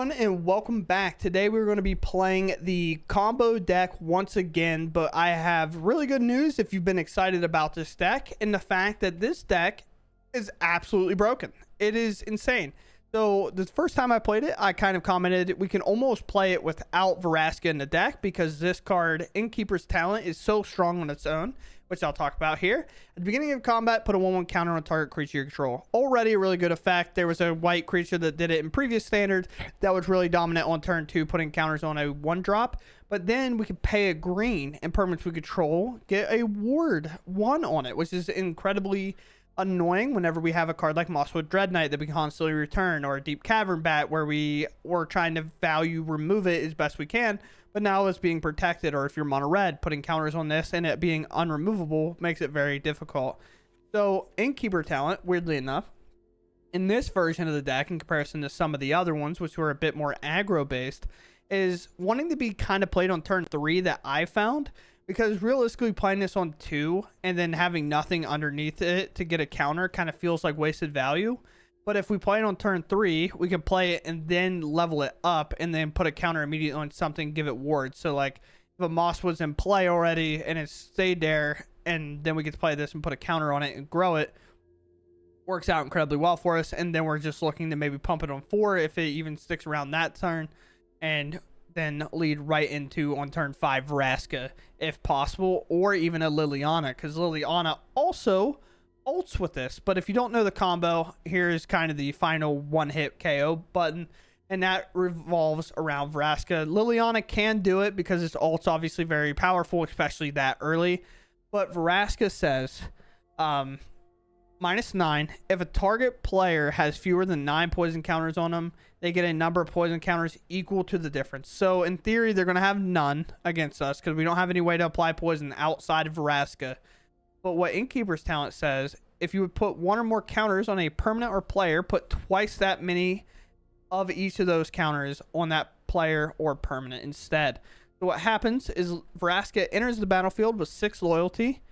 everyone, and welcome back. Today we're going to be playing the combo deck once again, but I have really good news if you've been excited about this deck, and the fact that this deck is absolutely broken. It is insane. So the first time I played it, I kind of commented we can almost play it without Vraska in the deck because this card, Innkeeper's Talent, is so strong on its own, which I'll talk about here. At the beginning of combat, put a 1/1 counter on target creature you control. Already a really good effect. There was a white creature that did it in previous standard that was really dominant on turn 2, putting counters on a 1-drop. But then we could pay a green and permanents we control get a ward 1 on it, which is incredibly annoying whenever we have a card like Mosswood Dreadknight that we constantly return, or a Deep-Cavern Bat where we were trying to value remove it as best we can, but now it's being protected. Or if you're mono red, putting counters on this and it being unremovable makes it very difficult. So Innkeeper Talent, weirdly enough, in this version of the deck in comparison to some of the other ones, which were a bit more aggro based, is wanting to be kind of played on turn 3 that I found. Because realistically, playing this on 2 and then having nothing underneath it to get a counter kind of feels like wasted value. But if we play it on turn 3, we can play it and then level it up and then put a counter immediately on something, give it wards. So like if a Mosswood's in play already and it's stayed there, and then we get to play this and put a counter on it and grow it, works out incredibly well for us. And then we're just looking to maybe pump it on 4 if it even sticks around that turn, and then lead right into on turn 5 Vraska if possible, or even a Liliana, because Liliana also ults with this. But if you don't know the combo, here's kind of the final one-hit KO button, and that revolves around Vraska. Liliana can do it because its ult's obviously very powerful, especially that early. But Vraska says -9. If a target player has fewer than 9 poison counters on them, they get a number of poison counters equal to the difference. So in theory, they're going to have none against us because we don't have any way to apply poison outside of Vraska. But what Innkeeper's Talent says, if you would put 1 or more counters on a permanent or player, put twice that many of each of those counters on that player or permanent instead. So what happens is Vraska enters the battlefield with 6 loyalty.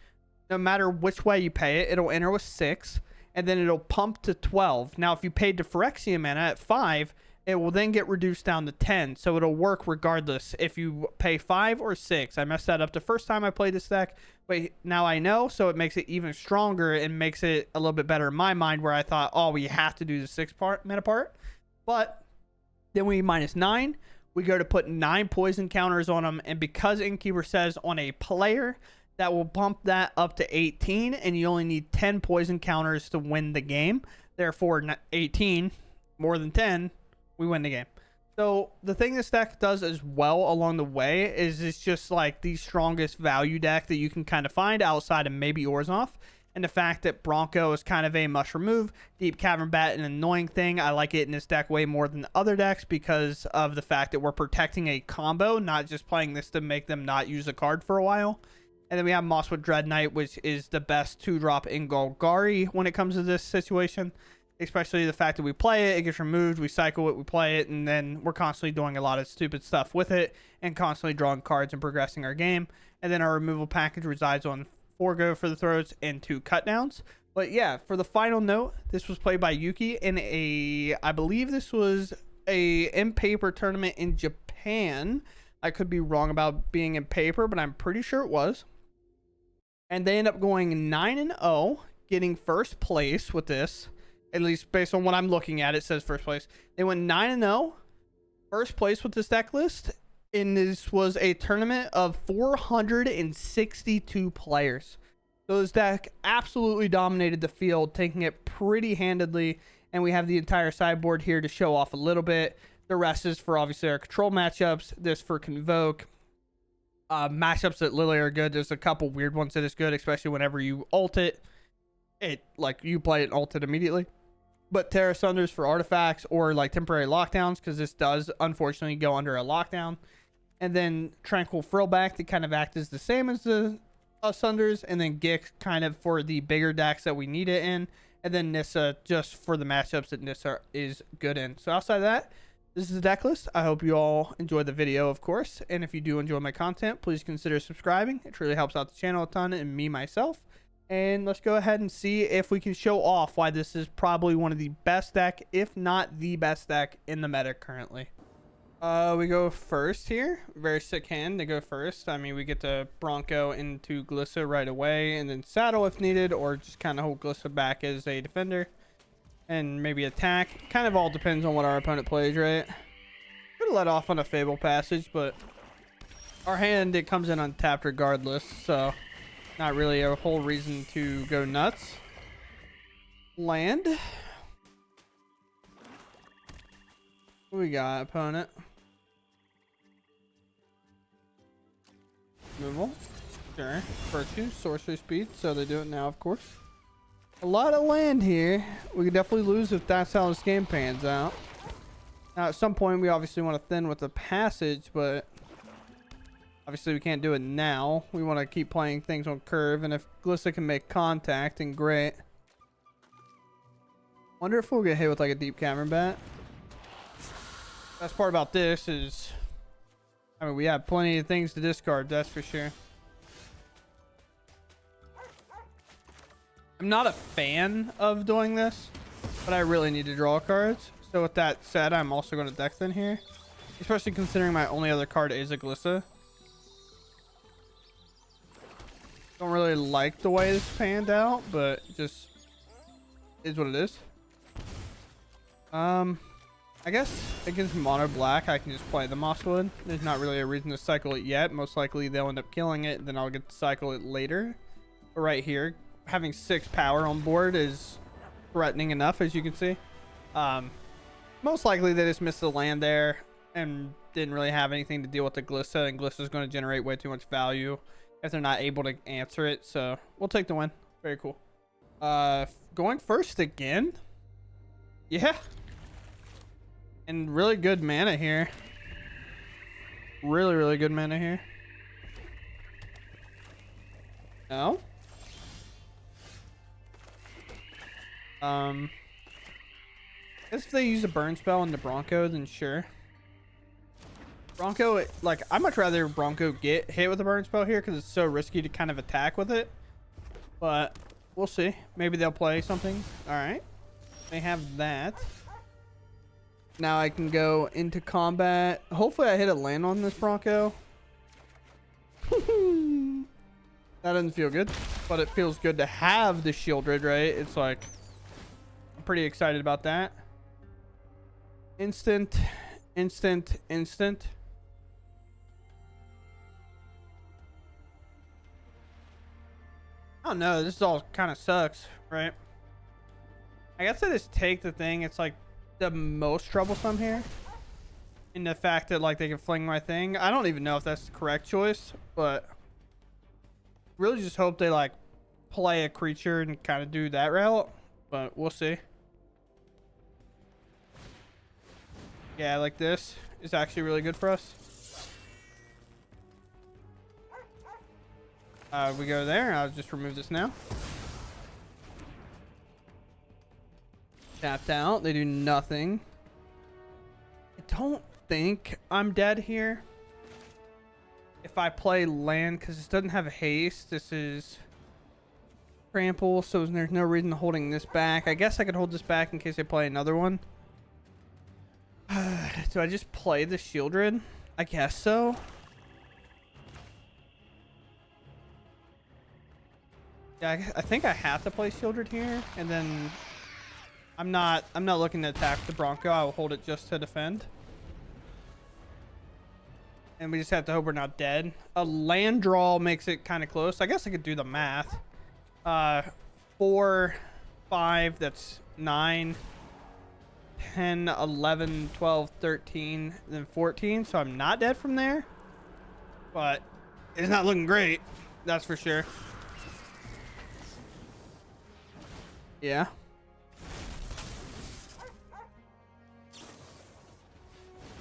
No matter which way you pay it, it'll enter with 6, and then it'll pump to 12. Now, if you paid to Phyrexian mana at 5, it will then get reduced down to 10, so it'll work regardless if you pay 5 or 6. I messed that up the first time I played this deck, but now I know, so it makes it even stronger and makes it a little bit better in my mind, where I thought, oh, we have to do the 6 mana part. But then we -9, we go to put 9 poison counters on them, and because Innkeeper says on a player, that will bump that up to 18, and you only need 10 poison counters to win the game. Therefore, 18, more than 10, we win the game. So the thing this deck does as well along the way is it's just like the strongest value deck that you can kind of find outside of maybe Orzhov. And the fact that Bronco is kind of a must remove, Deep-Cavern Bat an annoying thing. I like it in this deck way more than the other decks because of the fact that we're protecting a combo, not just playing this to make them not use a card for a while. And then we have Mosswood Dreadknight, which is the best 2-drop in Golgari when it comes to this situation. Especially the fact that we play it, it gets removed, we cycle it, we play it, and then we're constantly doing a lot of stupid stuff with it and constantly drawing cards and progressing our game. And then our removal package resides on 4 Go for the Throats and 2 Cutdowns. But yeah, for the final note, this was played by Yuki in I believe this was a in-paper tournament in Japan. I could be wrong about being in paper, but I'm pretty sure it was. And they end up going 9-0, getting first place with this. At least based on what I'm looking at, it says first place. They went 9-0, first place with this deck list. And this was a tournament of 462 players. So this deck absolutely dominated the field, taking it pretty handedly. And we have the entire sideboard here to show off a little bit. The rest is for obviously our control matchups. This for Convoke. Matchups that literally are good. There's a couple weird ones that is good, especially whenever you ult it. Like you play it and ult it immediately. But Tear Asunders for artifacts or like temporary lockdowns, because this does unfortunately go under a lockdown. And then Tranquil Frillback to kind of act as the same as the Asunders. And then Gix kind of for the bigger decks that we need it in. And then Nissa just for the matchups that Nissa is good in. So outside of that, this is the deck list. I hope you all enjoyed the video, of course. And if you do enjoy my content, please consider subscribing. It truly helps out the channel a ton and me myself. And let's go ahead and see if we can show off why this is probably one of the best deck, if not the best deck in the meta currently. We go first here. Very sick hand to go first. I mean, we get to Bronco into Glissa right away and then saddle if needed, or just kind of hold Glissa back as a defender and maybe attack. Kind of all depends on what our opponent plays, right? Could let off on a Fabled Passage, but our hand, it comes in untapped regardless, so not really a whole reason to go nuts. Land. What we got, opponent? Removal. Sure. Virtue, sorcery speed, so they do it now, of course. A lot of land here. We could definitely lose if that's how this game pans out. Now, at some point, we obviously want to thin with the passage, but obviously we can't do it now. We want to keep playing things on curve, and if Glissa can make contact, then great. Wonder if we'll get hit with like a Deep-Cavern Bat. Best part about this is, I mean, we have plenty of things to discard, that's for sure. I'm not a fan of doing this, but I really need to draw cards. So with that said, I'm also going to deck thin here, especially considering my only other card is a Glissa. Don't really like the way this panned out, but just is what it is. I guess against mono black, I can just play the Mosswood. There's not really a reason to cycle it yet. Most likely they'll end up killing it, then I'll get to cycle it later. But right here, having 6 power on board is threatening enough, as you can see. Most likely they just missed the land there and didn't really have anything to deal with the Glissa, and Glissa is going to generate way too much value if they're not able to answer it. So we'll take the win. Very cool. Going first again. Yeah. And really good mana here. Really good mana here. No. Guess if they use a burn spell into Bronco, then sure. Bronco, like, I'd much rather Bronco get hit with a burn spell here because it's so risky to kind of attack with it. But we'll see. Maybe they'll play something. All right. They have that. Now I can go into combat. Hopefully I hit a land on this Bronco. That doesn't feel good, but it feels good to have the Sheoldred, right? It's like, I'm pretty excited about that. Instant. I don't know. This all kind of sucks, right? I guess I just take the thing. It's like the most troublesome here. In the fact that like they can fling my thing. I don't even know if that's the correct choice, but really just hope they like play a creature and kind of do that route, but we'll see. Yeah, like this is actually really good for us. We go there. I'll just remove this now. Tapped out. They do nothing. I don't think I'm dead here. If I play land, because this doesn't have haste. This is trample, so there's no reason holding this back. I guess I could hold this back in case I play another one. Do I just play the Sheoldred? I guess so. Yeah, I think I have to play Sheoldred here, and then I'm not looking to attack the Bronco. I will hold it just to defend. And we just have to hope we're not dead. A land draw makes it kind of close. I guess I could do the math. 4, 5, that's 9, 10, 11, 12, 13, then 14. So I'm not dead from there. But it's not looking great. That's for sure. Yeah.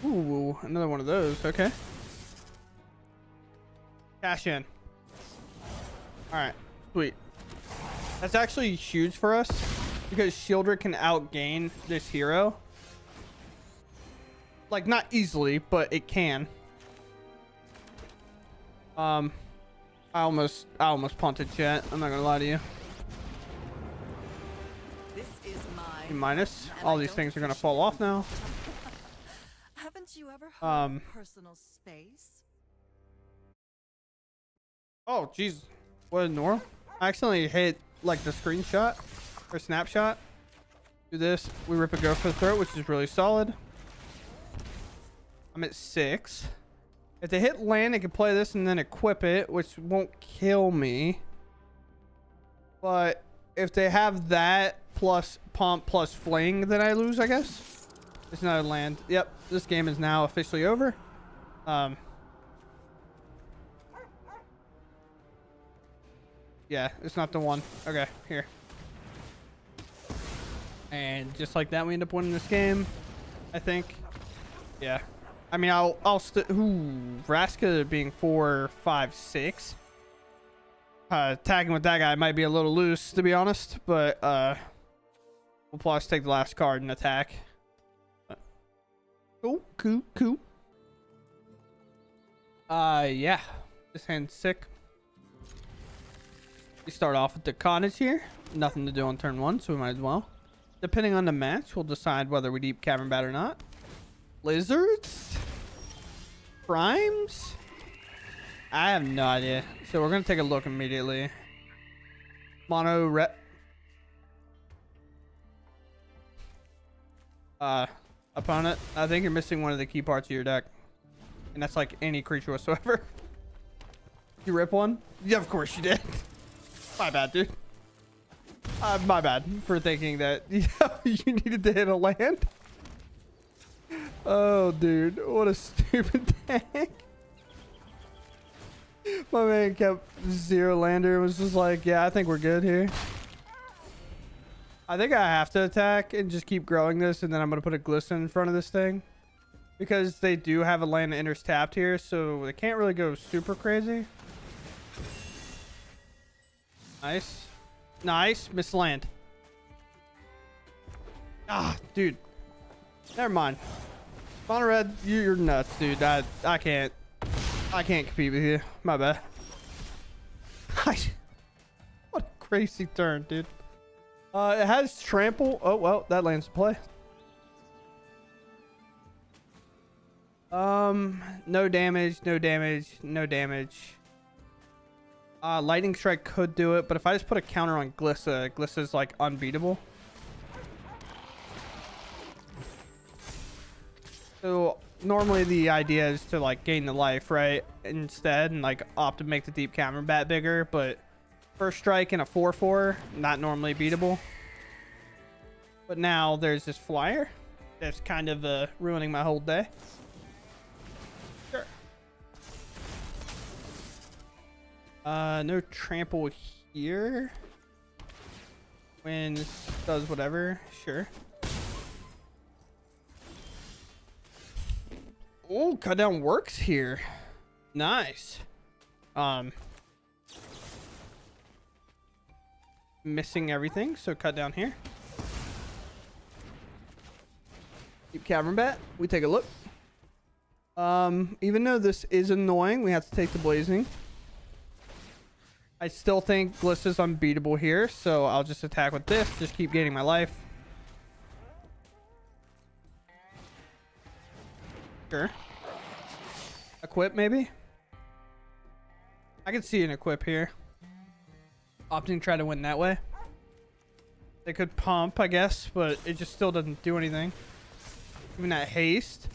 Ooh, another one of those. Okay. Cash in. Alright, sweet. That's actually huge for us because Sheoldred can outgain this hero. Like, not easily, but it can. I almost punted chat. I'm not gonna lie to you. minus. All these things are gonna fall off now. Haven't you ever heard of personal space? Oh, jeez. What a Nora. I accidentally hit like the screenshot or snapshot. Do this. We rip a go for the throat, which is really solid. I'm at 6. If they hit land, they can play this and then equip it, which won't kill me. But if they have that plus pump plus fling, then I lose, I guess. It's not a land. Yep. This game is now officially over. Yeah, it's not the one. Okay, here. And just like that, we end up winning this game, I think. Yeah. I mean, I'll Vraska being 4, 5, 6. Tagging with that guy might be a little loose, to be honest, but we'll plus take the last card and attack. Cool. Yeah. This hand's sick. We start off with the cottage here. Nothing to do on turn 1, so we might as well. Depending on the match, we'll decide whether we Deep-Cavern Bat or not. Lizards? Primes? I have no idea. So we're going to take a look immediately. Mono rep. Opponent, I think you're missing one of the key parts of your deck. And that's like any creature whatsoever. You rip one? Yeah, of course you did. My bad, dude. My bad for thinking that you needed to hit a land. Oh, dude. What a stupid deck. My man kept 0 lander and was just like, yeah, I think we're good here. I think I have to attack and just keep growing this, and then I'm going to put a Glissa in front of this thing. Because they do have a land that enters tapped here, so they can't really go super crazy. Nice. Nice. Miss land. Ah, dude. Never mind. Mono red, you're nuts, dude. I can't compete with you. My bad. What a crazy turn, dude. It has trample. Oh, well, that lands in play. No damage, no damage, no damage. Lightning strike could do it, but if I just put a counter on Glissa, Glissa's like unbeatable. So normally the idea is to like gain the life, right? Instead, and like opt to make the Deep-Cavern Bat bigger, but first strike and a 4/4, not normally beatable. But now there's this flyer that's kind of ruining my whole day. Sure. No trample here. When does whatever, sure. Oh, cut down works here. Nice. Missing everything, so cut down here. Deep-Cavern Bat, we take a look. Even though this is annoying, we have to take the blazing. I still think Glissa's unbeatable here, so I'll just attack with this, just keep gaining my life. Sure. Equip, maybe? I can see an equip here. Opting to try to win that way. They could pump, I guess, but it just still doesn't do anything. Even that haste.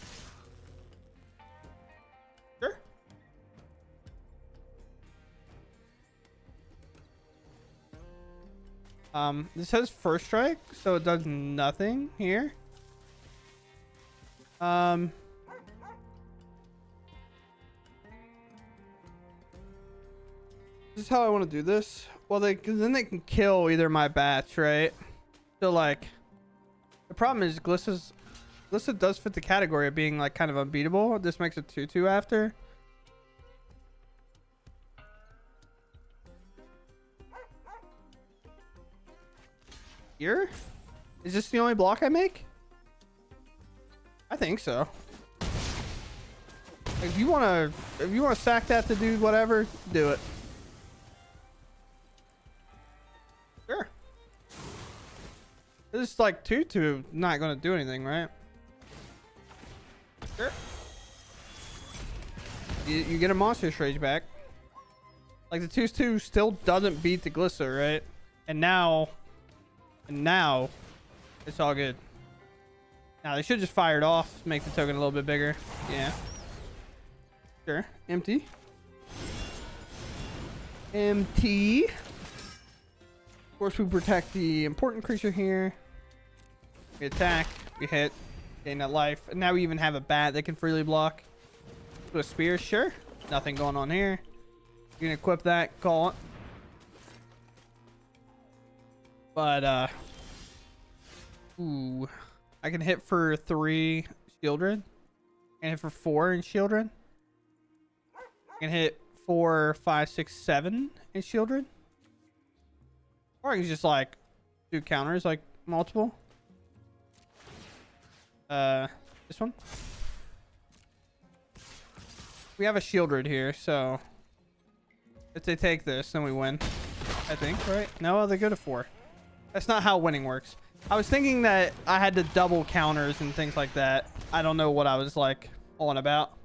Sure. This has first strike, so it does nothing here. This is how I want to do this. Well, then they can kill either my bats, right? So like, the problem is Glissa does fit the category of being like kind of unbeatable. This makes it 2/2 after. Here? Is this the only block I make? I think so. If you wanna sack that to do whatever, do it. Sure. This is like 2/2, not gonna do anything, right? Sure. You get a Monstrous Rage back. Like the 2/2 still doesn't beat the Glissa, right? And now it's all good. Now they should just fire it off, make the token a little bit bigger. Yeah. Sure. Empty. Empty. Of course, we protect the important creature here. We attack. We hit. Gain that life. And now we even have a bat that can freely block. With a spear, sure. Nothing going on here. You can equip that. Call it. But, ooh. I can hit for 3 Sheoldred. I can hit for 4 in Sheoldred. I can hit 4, 5, 6, 7 in Sheoldred. Or I can just like do counters like multiple. This one. We have a Sheoldred here, so if they take this, then we win. I think, right? No, they go to 4. That's not how winning works. I was thinking that I had to double counters and things like that. I don't know what I was like on about.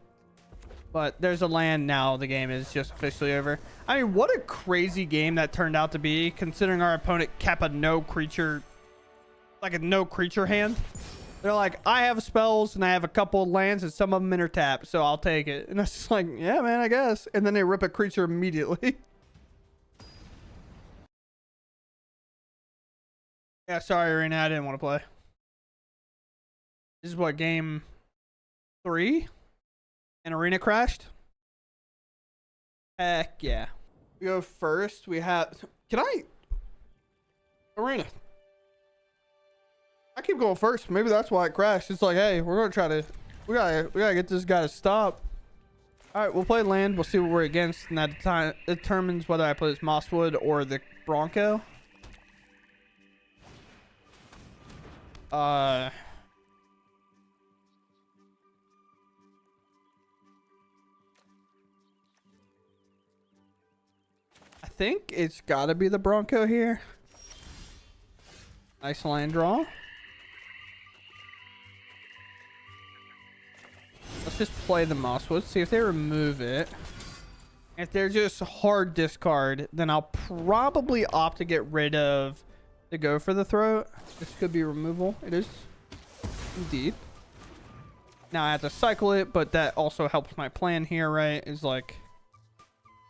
But there's a land now. The game is just officially over. I mean, what a crazy game that turned out to be, considering our opponent kept a no creature hand. They're like, I have spells and I have a couple of lands and some of them intertap, so I'll take it. And I was just like, yeah, man, I guess. And then they rip a creature immediately. Yeah, sorry, Arena, I didn't want to play. This is what, game 3? And Arena crashed? Heck yeah. We go first. We have... Can I... Arena. I keep going first. Maybe that's why it crashed. It's like, hey, we're going to try to... We gotta get this guy to stop. Alright, we'll play land. We'll see what we're against. And that determines whether I play this Mosswood or the Bronco. I think it's gotta be the Bronco here. Nice land draw. Let's just play the Mosswood. See if they remove it. If they're just hard discard, then I'll probably opt to get rid of the Go for the Throat. This could be removal. It is indeed. Now I have to cycle it, but that also helps my plan here, right? Is like,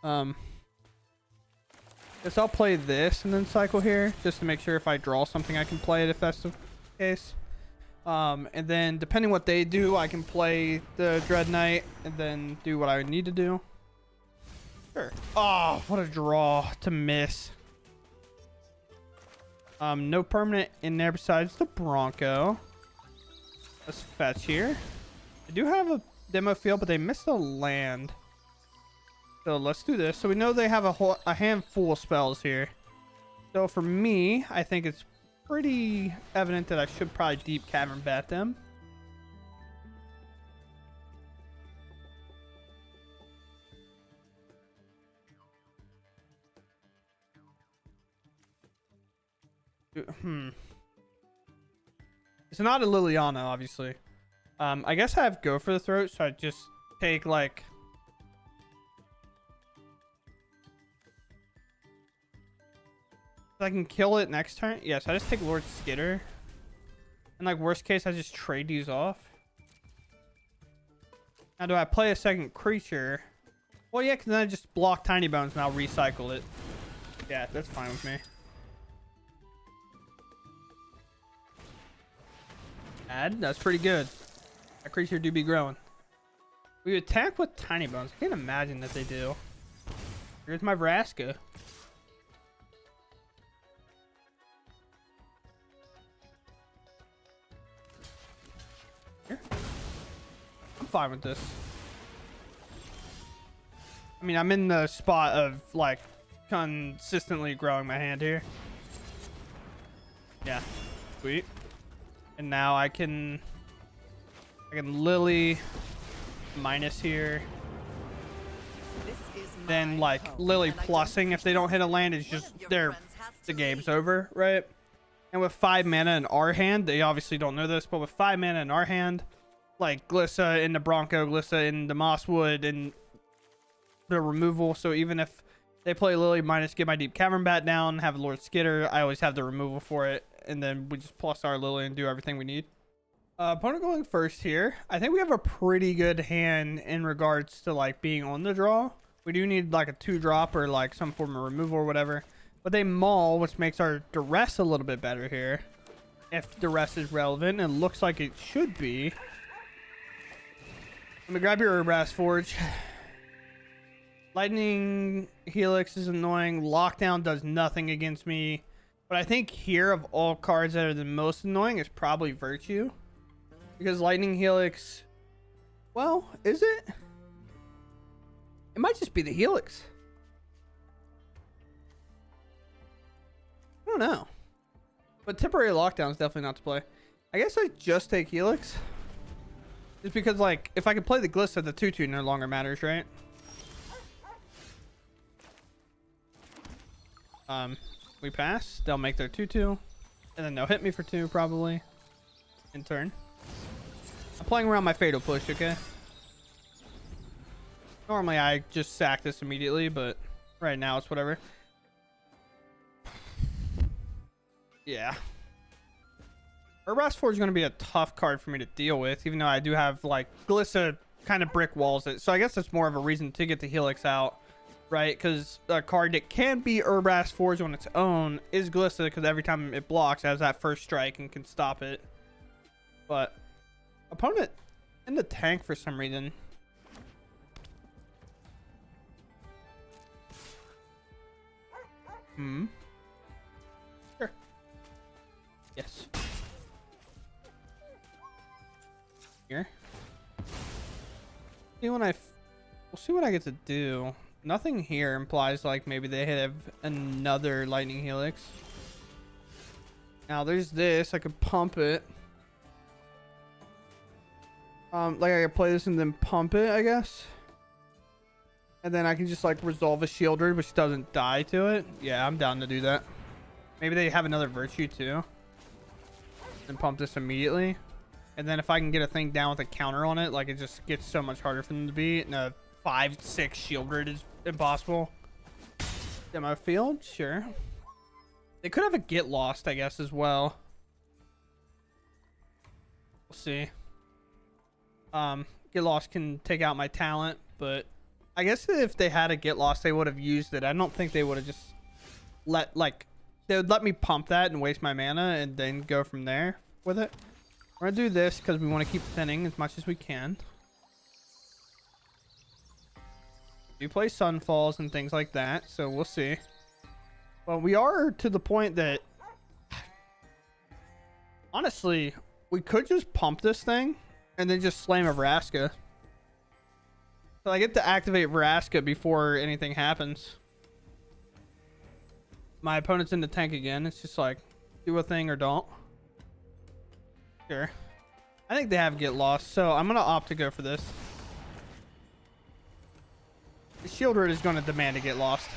guess I'll play this and then cycle here just to make sure if I draw something I can play it if that's the case. And then depending what they do, I can play the Dreadknight and then do what I need to do. Sure. Oh, what a draw to miss. No permanent in there besides the Bronco. Let's fetch here. I do have a demo field, but they missed a land. So let's do this. So we know they have a handful of spells here. So for me, I think it's pretty evident that I should probably Deep-Cavern Bat them. It's not a Liliana, obviously. I guess I have Go for the Throat, so I just take like... I can kill it next turn. Yes, I just take Lord Skitter. And like worst case, I just trade these off. Now do I play a second creature? Well, yeah, because then I just block Tiny Bones and I'll recycle it. Yeah, that's fine with me. That's pretty good. That creature do be growing. We attack with Tiny Bones. I can't imagine that they do. Here's my Vraska. Here. I'm fine with this. I mean, I'm in the spot of like consistently growing my hand here. Yeah, sweet. And now I can Lily minus here. Then like Lily plussing if they don't hit a land, it's just the game's over, right? And with 5 mana in our hand, they obviously don't know this, but with 5 mana in our hand, like Glissa in the Bronco, Glissa in the Mosswood, and the removal. So even if they play Lily minus, get my Deep-Cavern Bat down, have Lord Skitter, I always have the removal for it. And then we just plus our Lily and do everything we need. Opponent going first here. I think we have a pretty good hand in regards to like being on the draw. We do need like a 2-drop or like some form of removal or whatever. But they maul, which makes our Duress a little bit better here. If Duress is relevant, and looks like it should be. Let me grab your Brass Forge. Lightning Helix is annoying. Lockdown does nothing against me. But I think here of all cards that are the most annoying is probably Virtue. Because Lightning Helix, well, is it? It might just be the Helix. I don't know. But Temporary Lockdown is definitely not to play. I guess I just take Helix. Just because, like, if I could play the Glissa, the 2/2 no longer matters, right? We pass. They'll make their 2/2. And then they'll hit me for 2, probably. In turn. I'm playing around my Fatal Push, okay? Normally, I just sack this immediately, but right now it's whatever. Yeah. Brass Forge is going to be a tough card for me to deal with, even though I do have, like, Glissa kind of brick walls it. So I guess that's more of a reason to get the Helix out, right? Because a card that can be Brass Forge on its own is Glissa, because every time it blocks, it has that first strike and can stop it. But opponent in the tank for some reason. Sure. Yes. Here. See when we'll see what I get to do. Nothing here implies like maybe they have another Lightning Helix. Now there's this. I could pump it. Like I could play this and then pump it, I guess. And then I can just like resolve a Sheoldred, which doesn't die to it. Yeah, I'm down to do that. Maybe they have another Virtue too. And pump this immediately. And then if I can get a thing down with a counter on it, like it just gets so much harder for them to beat. And a 5/6 Sheoldred is impossible. Demo field, sure. They could have a Get Lost, I guess, as well. We'll see. Get Lost can take out my talent, but I guess if they had a Get Lost, they would have used it. I don't think they would have just they would let me pump that and waste my mana and then go from there with it. We're gonna do this because we want to keep thinning as much as we can. We play Sunfalls and things like that, so we'll see. But we are to the point that honestly, we could just pump this thing and then just slam a Vraska. So I get to activate Vraska before anything happens. My opponent's in the tank again. It's just like, do a thing or don't. Sure. I think they have Get Lost, so I'm going to opt to go for this. The Sheoldred is going to demand to Get Lost.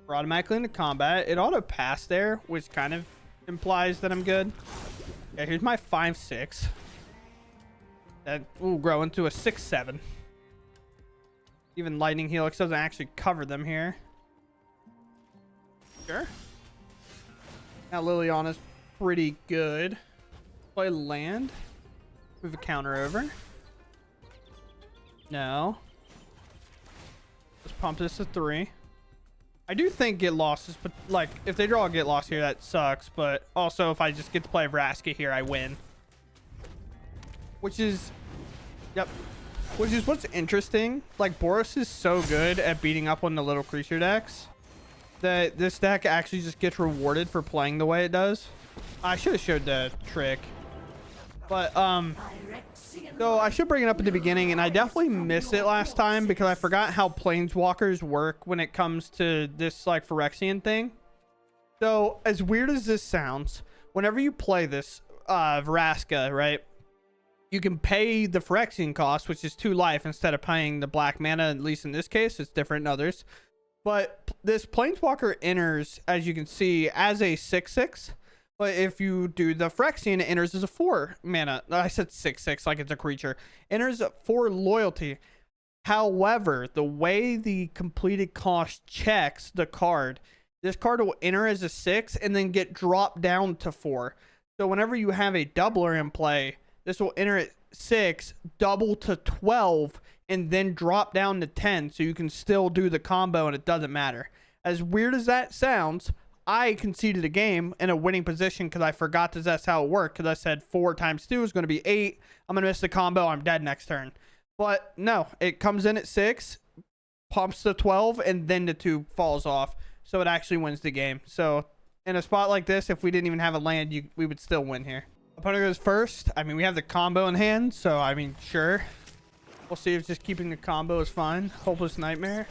We're automatically into combat. It auto passed there, which kind of implies that I'm good. Yeah, here's my 5/6. That will grow into a 6/7. Even Lightning Helix doesn't actually cover them here. Sure. Now Liliana's pretty good. Play land. Move a counter over. No. Let's pump this to 3. I do think Get Lost is, like, if they draw a Get Lost here, that sucks. But also, if I just get to play Vraska here, I win. Which is, yep. Which is what's interesting. Like, Boros is so good at beating up on the little creature decks that this deck actually just gets rewarded for playing the way it does. I should have showed the trick. But, so I should bring it up at the beginning, and I definitely missed it last time because I forgot how Planeswalkers work when it comes to this, like, Phyrexian thing. So, as weird as this sounds, whenever you play this, Vraska, right, you can pay the Phyrexian cost, which is 2 life, instead of paying the black mana, at least in this case. It's different in others. But this Planeswalker enters, as you can see, as a 6/6. But if you do the Phyrexian, it enters as a 4 mana. I said 6/6 like it's a creature. Enters for loyalty. However, the way the completed cost checks the card, this card will enter as a 6 and then get dropped down to 4. So whenever you have a doubler in play, this will enter at 6, double to 12, and then drop down to 10. So you can still do the combo and it doesn't matter. As weird as that sounds, I conceded a game in a winning position because I forgot that that's how it worked. Because I said 4 times 2 is going to be 8. I'm going to miss the combo. I'm dead next turn. But no, it comes in at 6, pumps to 12, and then the 2 falls off. So it actually wins the game. So in a spot like this, if we didn't even have a land, we would still win here. Opponent goes first. I mean, we have the combo in hand. So, I mean, sure. We'll see if just keeping the combo is fine. Hopeless Nightmare.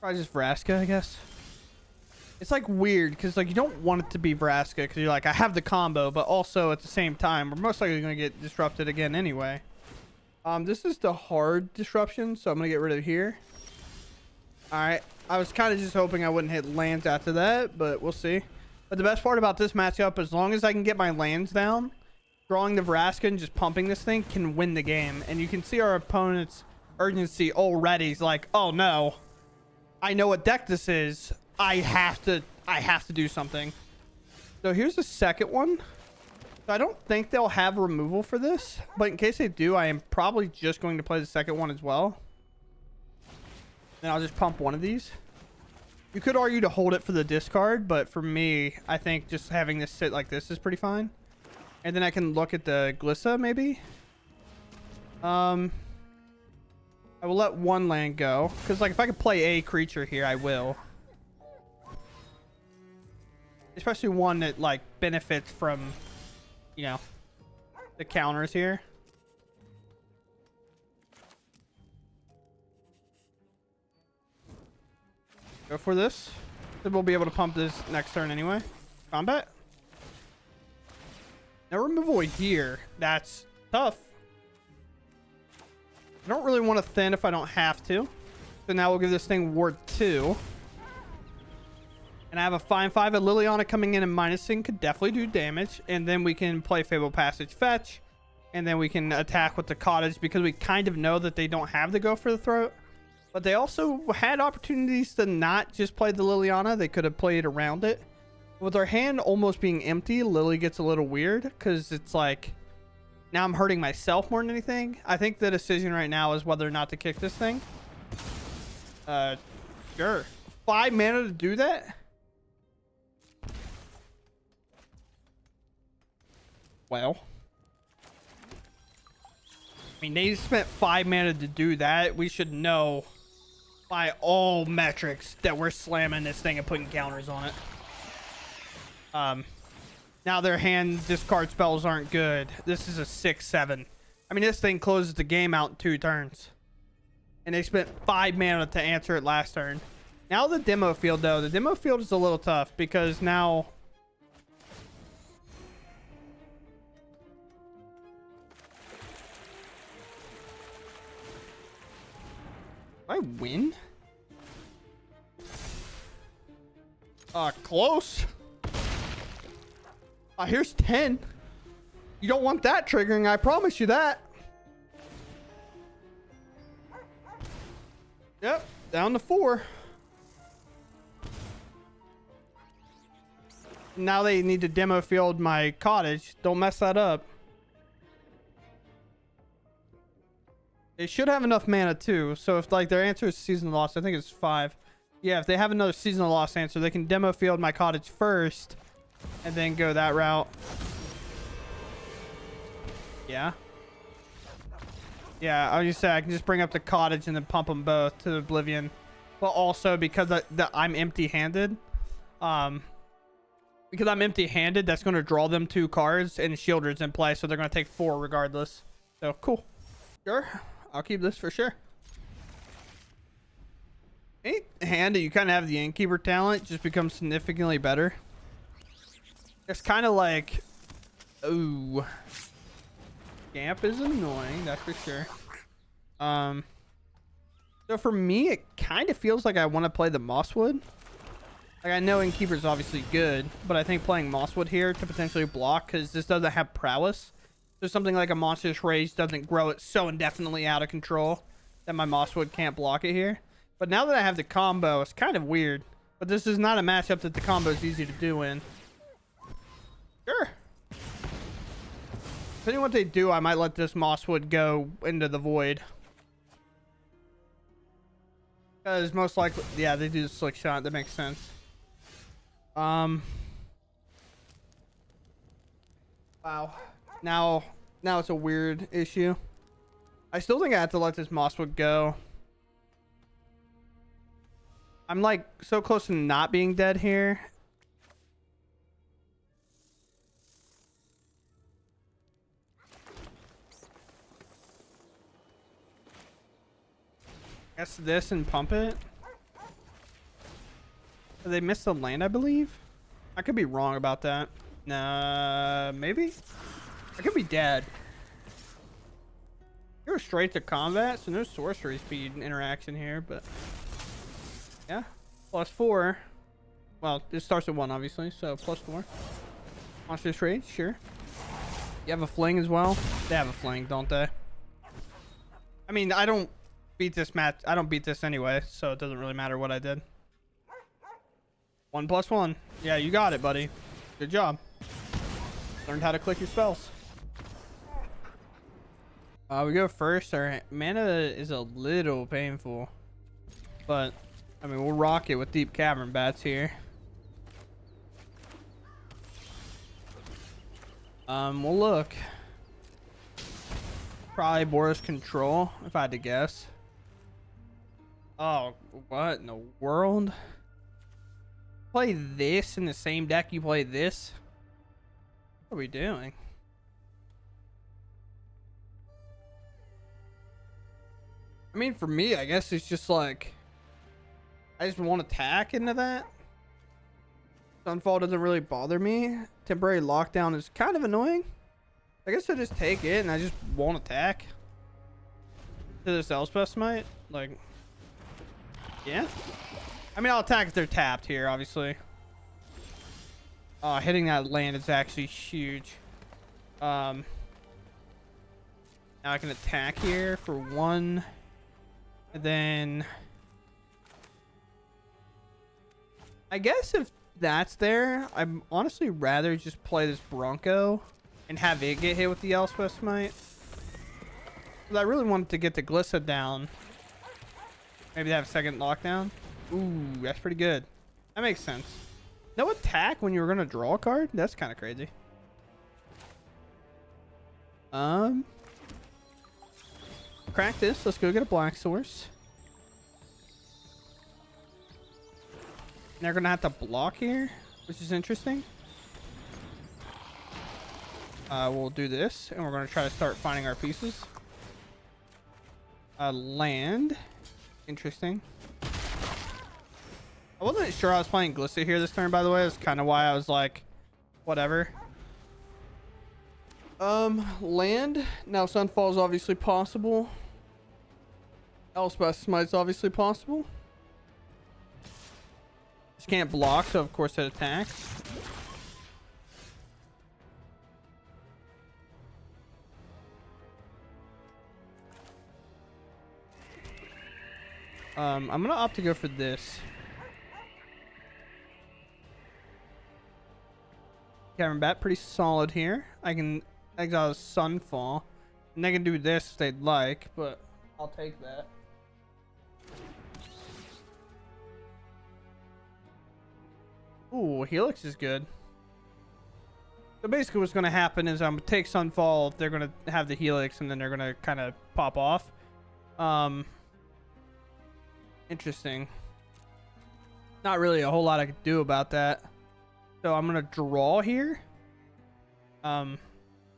Probably just Vraska, I guess. It's like weird because like you don't want it to be Vraska because you're like, I have the combo, but also at the same time, we're most likely going to get disrupted again anyway. This is the hard disruption, so I'm going to get rid of here. All right. I was kind of just hoping I wouldn't hit lands after that, but we'll see. But the best part about this matchup, as long as I can get my lands down, drawing the Vraska and just pumping this thing can win the game. And you can see our opponent's urgency already. He's like, oh no, I know what deck this is. I have to do something. So here's the second one. So I don't think they'll have removal for this, but in case they do, I am probably just going to play the second one as well. Then I'll just pump one of these. You could argue to hold it for the discard, but for me, I think just having this sit like this is pretty fine. And then I can look at the Glissa maybe. I will let one land go because like if I could play a creature here, I will. Especially one that like benefits from, you know, the counters here. Go for this. Then we'll be able to pump this next turn anyway. Combat. No removal here. That's tough. I don't really want to thin if I don't have to. So now we'll give this thing ward 2. And I have a fine 5 at Liliana coming in and minusing could definitely do damage. And then we can play Fabled Passage fetch. And then we can attack with the Cottage because we kind of know that they don't have the Go for the Throat. But they also had opportunities to not just play the Liliana. They could have played around it. With our hand almost being empty, Lily gets a little weird because it's like, now I'm hurting myself more than anything. I think the decision right now is whether or not to kick this thing. Sure. 5 mana to do that? Well. I mean, they spent 5 mana to do that. We should know by all metrics that we're slamming this thing and putting counters on it. Now their hand discard spells aren't good. This is a 6/7. I mean, this thing closes the game out in 2 turns. And they spent 5 mana to answer it last turn. Now the demo field, though. The demo field is a little tough because now... I win? Close. Here's 10. You don't want that triggering, I promise you that. Yep, down to 4. Now they need to demo field my Cottage. Don't mess that up. They should have enough mana too. So if like their answer is Season of Loss, I think it's 5. Yeah, if they have another Season of Loss answer, they can demo field my Cottage first and then go that route. Yeah. Yeah, I was just saying I can just bring up the Cottage and then pump them both to Oblivion. But also because I'm empty-handed. Because I'm empty-handed, that's going to draw them 2 cards and Sheoldred's in play, so they're going to take 4 regardless. So cool. Sure. I'll keep this for sure. Any hand that you kind of have the Innkeeper talent just becomes significantly better. It's kind of like, ooh, Scamp is annoying, that's for sure. So for me, it kind of feels like I want to play the Mosswood. Like, I know Innkeeper is obviously good, but I think playing Mosswood here to potentially block, because this doesn't have prowess. So something like a Monstrous Rage doesn't grow it so indefinitely out of control that my Mosswood can't block it here. But now that I have the combo, it's kind of weird. But this is not a matchup that the combo is easy to do in. Sure. Depending on what they do, I might let this Mosswood go into the void. Because most likely, yeah, they do the Slick Shot. That makes sense. Wow. Now it's a weird issue. I still think I have to let this Mosswood go. I'm like so close to not being dead here. Guess this and pump it. They missed the land, I believe. I could be wrong about that. Nah, maybe. I could be dead. Go straight to combat, so no sorcery speed interaction here, but yeah, +4. Well, it starts at 1, obviously, so +4. Monstrous Rage, sure. You have a fling as well. They have a fling, don't they? I mean, I don't beat this match. I don't beat this anyway, so it doesn't really matter what I did. 1+1. Yeah, you got it, buddy. Good job. Learned how to click your spells. We go first. Our mana is a little painful, but I mean, we'll rock it with Deep-Cavern Bats here. We'll look. Probably Boros Control, if I had to guess. Oh, what in the world? Play this in the same deck you play this? What are we doing? I mean, for me, I guess it's just like, I just want attack into that. Sunfall doesn't really bother me. Temporary lockdown is kind of annoying. I guess I just take it and I just won't attack to this Elspeth Smite. Like, yeah. I mean, I'll attack if they're tapped here, obviously. Oh, hitting that land is actually huge. Now I can attack here for 1. And then I guess if that's there, I'd honestly rather just play this Bronco and have it get hit with the Elspeth Smite. Because I really wanted to get the Glissa down. Maybe they have a second lockdown. Ooh, that's pretty good. That makes sense. No attack when you were going to draw a card? That's kind of crazy. Crack this. Let's go get a black source. They're going to have to block here, which is interesting. We'll do this, and we're going to try to start finding our pieces. Land. Interesting. I wasn't sure I was playing Glissa here this turn, by the way. That's kind of why I was like, whatever. Land. Now Sunfall is obviously possible. Elspeth Smite's obviously possible. Just can't block, so of course it attacks. I'm gonna opt to go for this. Cavern Bat, pretty solid here. I can exile Sunfall. And they can do this if they'd like, but I'll take that. Ooh, Helix is good. So basically what's going to happen is I'm going to take Sunfall. They're going to have the Helix, and then they're going to kind of pop off. Interesting. Not really a whole lot I could do about that. So I'm going to draw here. I'd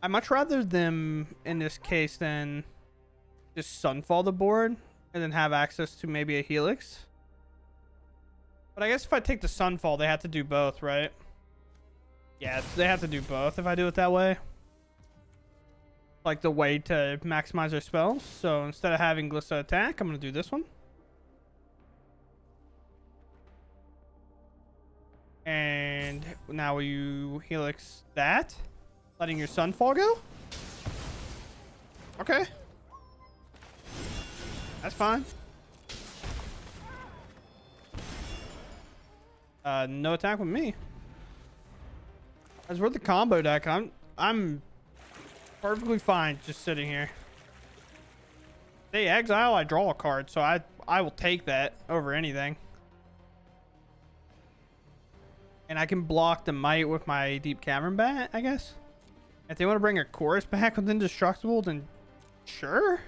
much rather them, in this case, than just Sunfall the board and then have access to maybe a Helix. But I guess if I take the Sunfall, they have to do both, right? Yeah, they have to do both if I do it that way. Like the way to maximize their spells. So instead of having Glissa attack, I'm going to do this one. And now you helix that, letting your Sunfall go. Okay, that's fine. No attack with me. As we're the combo deck, I'm perfectly fine just sitting here. They exile, I draw a card, so I will take that over anything. And I can block the Might with my Deep-Cavern Bat, I guess. If they want to bring a Chorus back with Indestructible, then sure.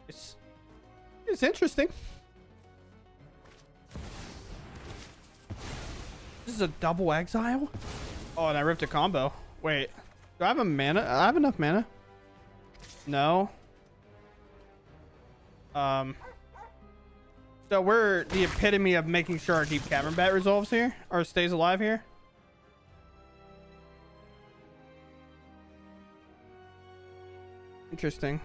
It's interesting. This is a double exile? Oh, and I ripped a combo. Wait, do I have a mana? I have enough mana. No. So we're the epitome of making sure our Deep-Cavern Bat resolves here, or stays alive here. Interesting.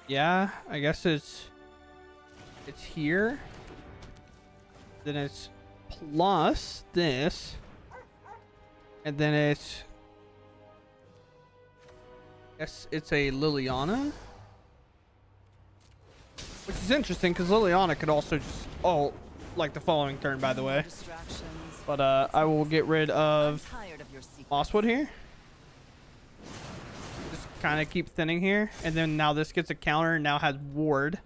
Yeah, I guess it's here. Then it's plus this. And then it's, I guess it's a Liliana. Which is interesting because Liliana could also just ult like the following turn, by the way. But I will get rid of Mosswood here. Just kind of keep thinning here. And then now this gets a counter and now has ward.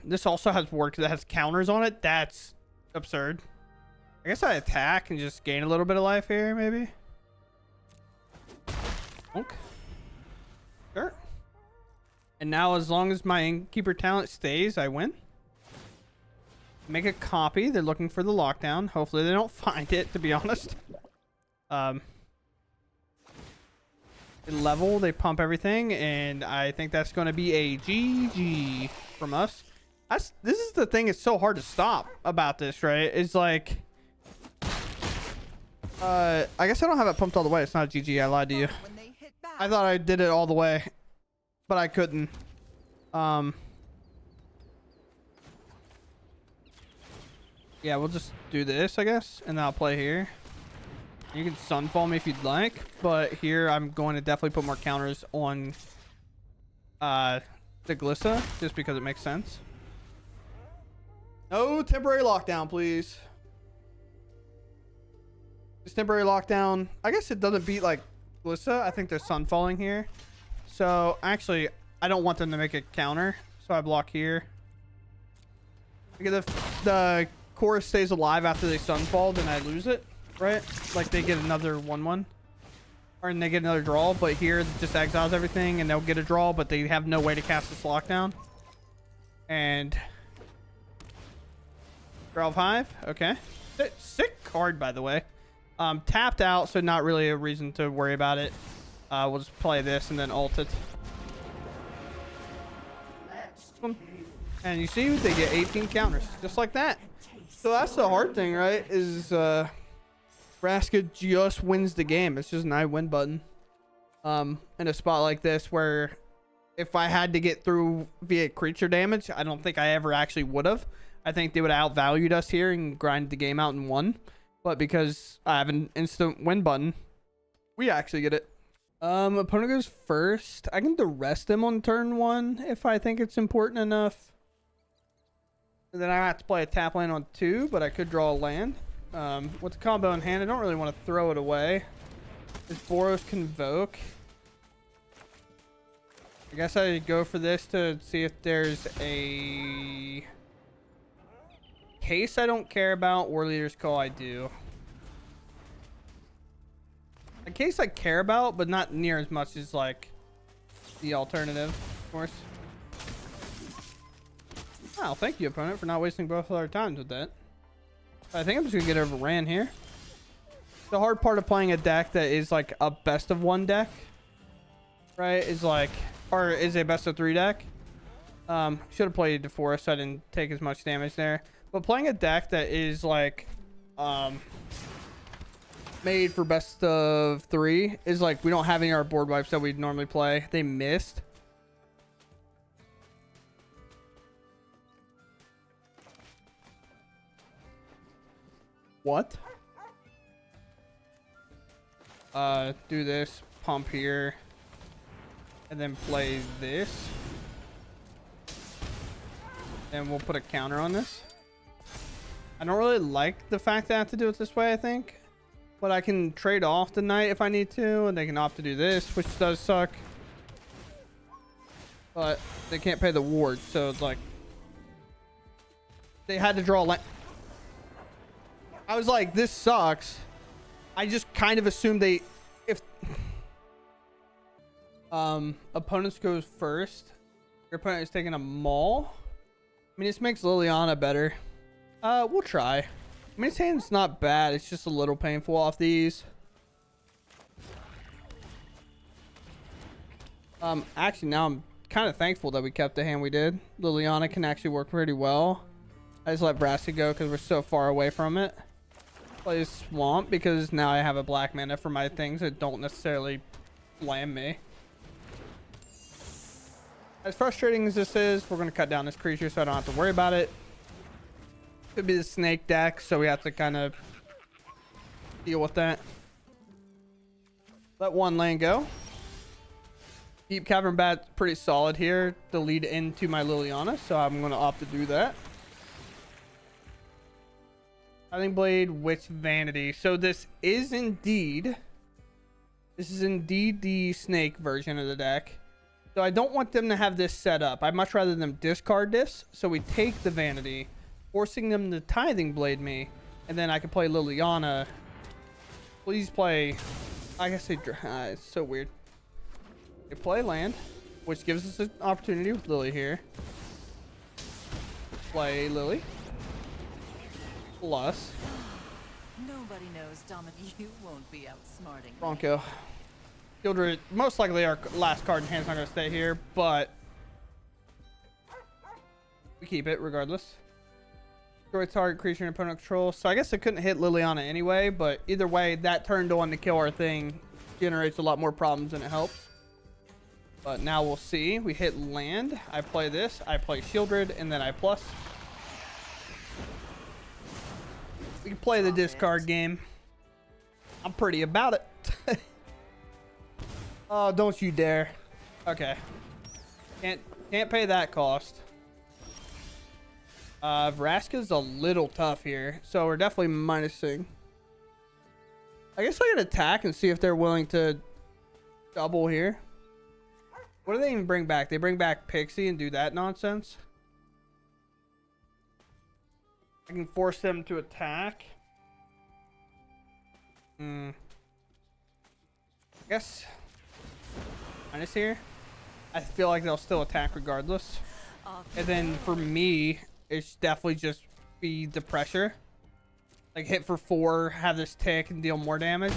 This also has ward because it has counters on it. That's absurd. I guess I attack and just gain a little bit of life here, maybe. Okay. Sure. And now as long as my Innkeeper talent stays, I win. Make a copy. They're looking for the lockdown. Hopefully they don't find it, to be honest. They level, they pump everything, and I think that's going to be a GG from us. This is the thing, it's so hard to stop about this, right? It's like, I guess I don't have it pumped all the way. It's not a GG, I lied to you. I thought I did it all the way, but I couldn't. Yeah, we'll just do this, I guess, and then I'll play here. You can Sunfall me if you'd like, but here I'm going to definitely put more counters on the Glissa, just because it makes sense. No temporary lockdown, please. This temporary lockdown, I guess it doesn't beat like Glissa. I think they're Sunfalling here. So actually, I don't want them to make a counter, so I block here. Because if the chorus stays alive after they Sunfall, then I lose it, right? Like they get another 1/1, or they get another draw. But here, it just exiles everything, and they'll get a draw, but they have no way to cast this lockdown. And draw 5. Okay, sick card, by the way. Tapped out, so not really a reason to worry about it. We'll just play this and then ult it. And you see, they get 18 counters, just like that. So that's the hard thing, right? Is Vraska just wins the game. It's just an I win button. In a spot like this, where if I had to get through via creature damage, I don't think I ever actually would have. I think they would have outvalued us here and grinded the game out and won. But because I have an instant win button, we actually get it. Opponent goes first. I can Duress them on turn 1 if I think it's important enough. And then I have to play a tap land on 2, but I could draw a land. With the combo in hand, I don't really want to throw it away. Is Boros Convoke? I guess I go for this to see if there's a case I don't care about, or Leader's Call I do. A case I care about, but not near as much as like the alternative, of course. Wow, thank you, opponent, for not wasting both of our times with that. I think I'm just gonna get overran here. The hard part of playing a deck that is like a best of 1 deck, right, is like, or is a best of 3 deck. Should have played DeForest, so I didn't take as much damage there. But playing a deck that is like made for best of 3 is like, we don't have any of our board wipes that we'd normally play. They missed. What? Do this, pump here, and then play this. And we'll put a counter on this. I don't really like the fact that I have to do it this way, I think. But I can trade off the knight if I need to, and they can opt to do this, which does suck. But they can't pay the ward, so it's like... They had to draw a I was like, this sucks. I just kind of assumed they... If... opponents goes first. Your opponent is taking a maul. I mean, this makes Liliana better. We'll try. I mean, his hand's not bad. It's just a little painful off these. Actually, now I'm kind of thankful that we kept the hand we did. Liliana can actually work pretty well. I just let Vraska go because we're so far away from it. Play Swamp because now I have a black mana for my things that don't necessarily slam me. As frustrating as this is, we're going to cut down this creature so I don't have to worry about it. Could be the snake deck, so we have to kind of deal with that. Let one lane go. Deep-Cavern Bat pretty solid here to lead into my Liliana, so I'm going to opt to do that. Tithing Blade, Witch, Vanity. So this is indeed the snake version of the deck. So I don't want them to have this set up. I'd much rather them discard this. So we take the Vanity, forcing them to Tithing Blade me, and then I can play Liliana. Please play. I guess it's so weird. They play land, which gives us an opportunity with Lily here. Play Lily. Plus. Nobody knows you won't be outsmarting Bronco. Sheoldred, most likely our last card in hand's not going to stay here, but we keep it regardless. Destroy target creature in opponent control. So I guess I couldn't hit Liliana anyway, but either way, that turned on to kill our thing generates a lot more problems than it helps. But now we'll see. We hit land. I play this. I play Sheoldred, and then I plus. We can play the discard game. I'm pretty about it. Oh, don't you dare. Okay. Can't pay that cost. Vraska's a little tough here, so we're definitely minusing. I guess I can attack and see if they're willing to double here. What do they even bring back? They bring back Pixie and do that nonsense. I can force them to attack. I guess minus here. I feel like they'll still attack regardless. And then for me, it's definitely just be the pressure. Like hit for 4, have this tick and deal more damage.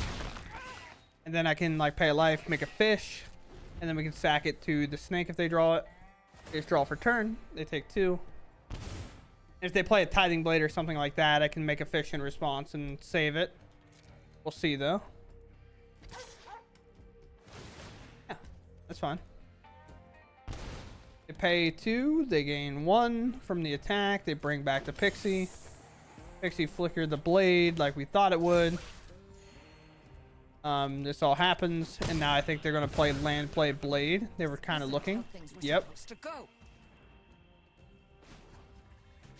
And then I can like pay a life, make a fish. And then we can sack it to the snake if they draw it. They just draw for turn. They take 2. If they play a Tithing Blade or something like that, I can make a fish in response and save it. We'll see though. Yeah, that's fine. They pay 2. They gain 1 from the attack. They bring back the Pixie. Pixie flickered the blade like we thought it would. This all happens, and now I think they're gonna play land, play blade. They were kind of looking. Yep.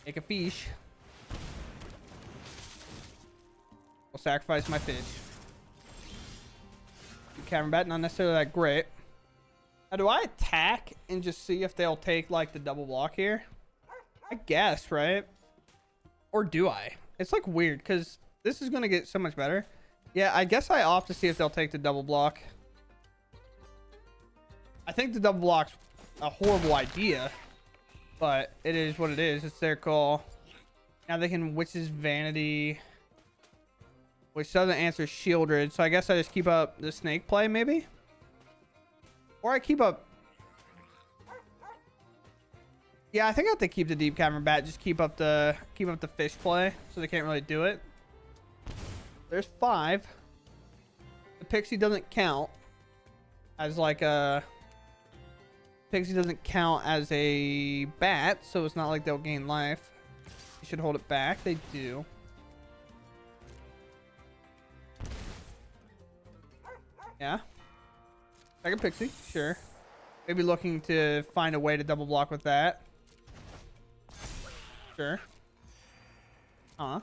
Make a fish. I'll sacrifice my fish. Cavern Bat, not necessarily that great. Now, do I attack and just see if they'll take like the double block here? I guess, right? Or do I? It's like weird because this is gonna get so much better. Yeah, I guess I opt to see if they'll take the double block. I think the double block's a horrible idea, but it is what it is. It's their call. Now they can Witch's Vanity, which doesn't answer Sheoldred, so I guess I just keep up the snake play, maybe? Or I keep up... Yeah, I think I have to keep the Deep-Cavern Bat, just keep up the fish play, so they can't really do it. There's 5. The Pixie doesn't count as like a... Pixie doesn't count as a bat, so it's not like they'll gain life. You should hold it back. They do. Yeah. Second Pixie, sure. Maybe looking to find a way to double block with that. Sure. Huh.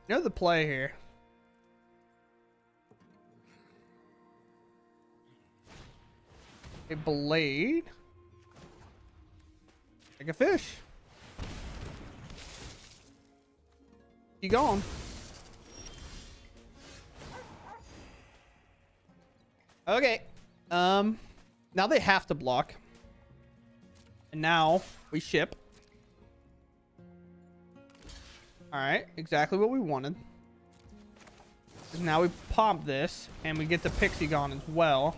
You know the play here. A blade. Like a fish. You gone. Okay. Now they have to block. And now we ship. Alright, exactly what we wanted. Now we pop this, and we get the Pixie gone as well.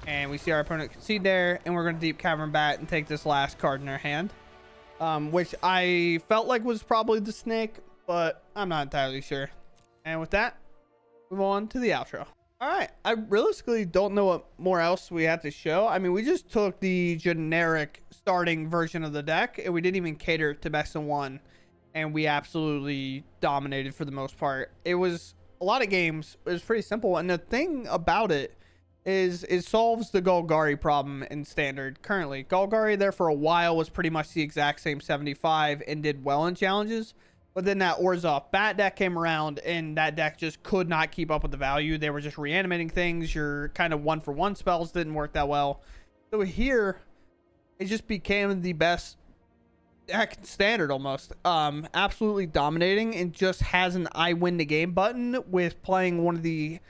And we see our opponent concede there, and we're going to Deep-Cavern Bat and take this last card in our hand. Which I felt like was probably the snake, but I'm not entirely sure. And with that, move on to the outro. Alright, I realistically don't know what more else we had to show. I mean, we just took the generic starting version of the deck, and we didn't even cater to best of one. And we absolutely dominated for the most part. It was a lot of games. It was pretty simple. And the thing about it is it solves the Golgari problem in standard currently. Golgari there for a while was pretty much the exact same 75 and did well in challenges. But then that Orzhov Bat deck came around, and that deck just could not keep up with the value. They were just reanimating things. Your kind of one-for-one spells didn't work that well. So here, it just became the best deck standard almost. Absolutely dominating, and just has an I win the game button with playing one of the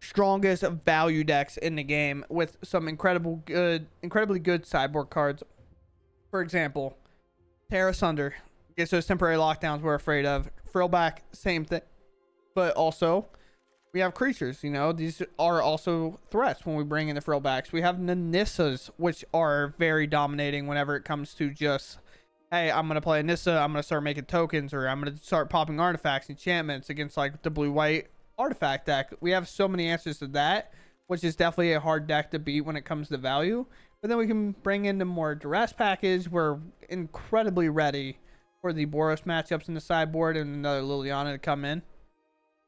strongest value decks in the game with some incredibly good sideboard cards. For example, Tear Asunder gets those temporary lockdowns we're afraid of. Frillback, same thing. But also, we have creatures, you know. These are also threats when we bring in the Frillbacks. We have the Nissas, which are very dominating whenever it comes to just, hey, I'm going to play a Nissa, I'm going to start making tokens, or I'm going to start popping artifacts, enchantments against like the blue-white artifact deck. We have so many answers to that, which is definitely a hard deck to beat when it comes to value. But then we can bring in the more Duress package. We're incredibly ready for the Boros matchups in the sideboard and another Liliana to come in.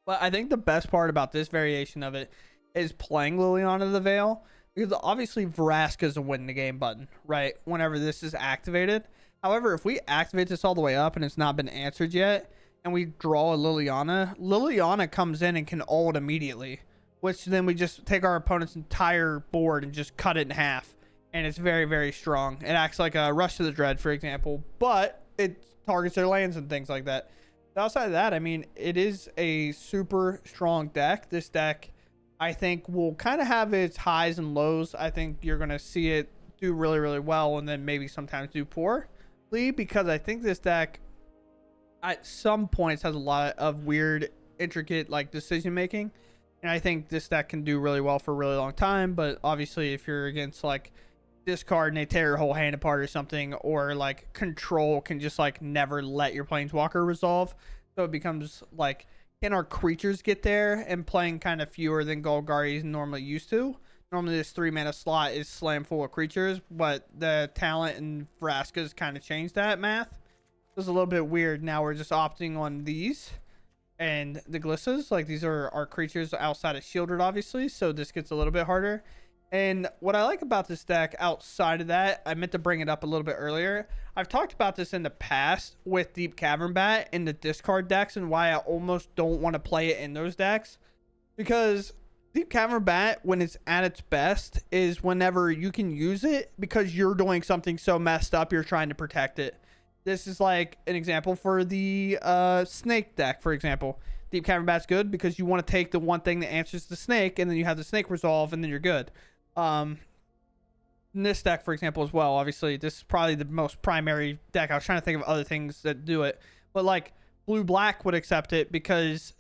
But I think the best part about this variation of it is playing Liliana the Veil, because obviously Vraska is a win the game button, right? Whenever this is activated. However, if we activate this all the way up and it's not been answered yet, and we draw a Liliana comes in and can ult immediately, which then we just take our opponent's entire board and just cut it in half. And it's very, very strong. It acts like a Rush to the Dread, for example, but it targets their lands and things like that. But outside of that, I mean, it is a super strong deck. This deck, I think, will kind of have its highs and lows. I think you're going to see it do really, really well and then maybe sometimes do poorly, because I think this deck at some points has a lot of weird, intricate like decision making, and I think this deck can do really well for a really long time. But obviously, if you're against like discard and they tear your whole hand apart or something, or like control can just like never let your planeswalker resolve, so it becomes like, can our creatures get there? And playing kind of fewer than Golgari is normally used to. Normally this 3-mana slot is slam full of creatures, but the talent in Vraska's kind of changed that math. It's a little bit weird. Now we're just opting on these and the Glissas. Like, these are our creatures outside of Sheoldred, obviously, so this gets a little bit harder. And what I like about this deck outside of that, I meant to bring it up a little bit earlier. I've talked about this in the past with Deep-Cavern Bat in the discard decks, and why I almost don't want to play it in those decks. Because Deep-Cavern Bat, when it's at its best, is whenever you can use it because you're doing something so messed up you're trying to protect it. This is like an example for the snake deck, for example. Deep-Cavern Bat's good because you want to take the one thing that answers the snake, and then you have the snake resolve, and then you're good. In this deck, for example, as well, obviously, this is probably the most primary deck. I was trying to think of other things that do it. But, like, Blue-Black would accept it because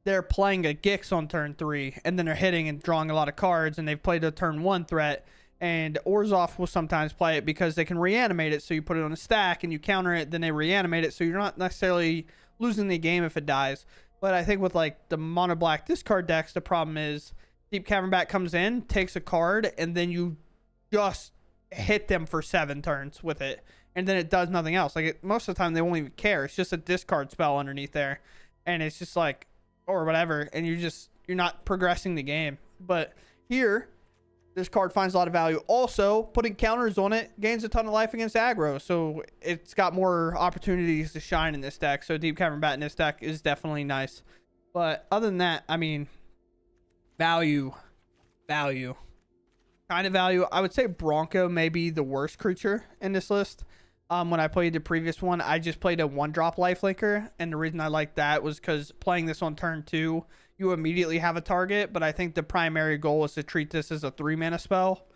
they're playing a Gix on turn 3, and then they're hitting and drawing a lot of cards, and they've played a turn 1 threat. And Orzhov will sometimes play it because they can reanimate it, so you put it on a stack and you counter it, then they reanimate it, so you're not necessarily losing the game if it dies. But I think with like the mono black discard decks, the problem is Deep-Cavern Bat comes in, takes a card, and then you just hit them for 7 turns with it, and then it does nothing else. Like, most of the time they won't even care. It's just a discard spell underneath there, and it's just like, or whatever, and you're not progressing the game. But here, this card finds a lot of value. Also, putting counters on it gains a ton of life against aggro, so it's got more opportunities to shine in this deck. So Deep-Cavern Bat in this deck is definitely nice. But other than that, I mean, value. Kind of value. I would say Bronco may be the worst creature in this list. When I played the previous one, I just played a 1-drop lifelinker, and the reason I liked that was because playing this on turn 2, you immediately have a target, but I think the primary goal is to treat this as a 3-mana spell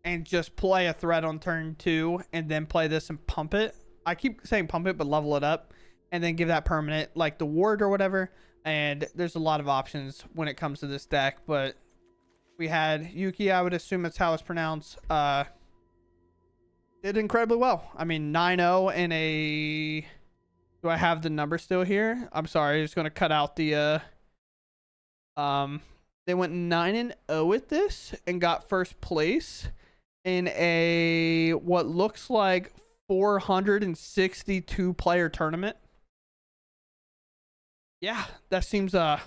and just play a threat on turn 2 and then play this and pump it. I keep saying pump it, but level it up and then give that permanent, like the ward or whatever. And there's a lot of options when it comes to this deck, but we had Yuki, I would assume that's how it's pronounced, did incredibly well. I mean, 9-0 in a... Do I have the number still here? I'm sorry, I'm just going to cut out the... They went 9-0 with this and got first place in a what looks like 462 player tournament. Yeah, that seems like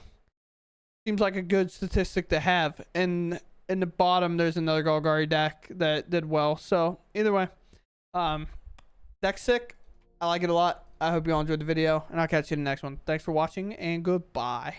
a good statistic to have. And in the bottom, there's another Golgari deck that did well. So either way, deck's sick. I like it a lot. I hope you all enjoyed the video, and I'll catch you in the next one. Thanks for watching, and goodbye.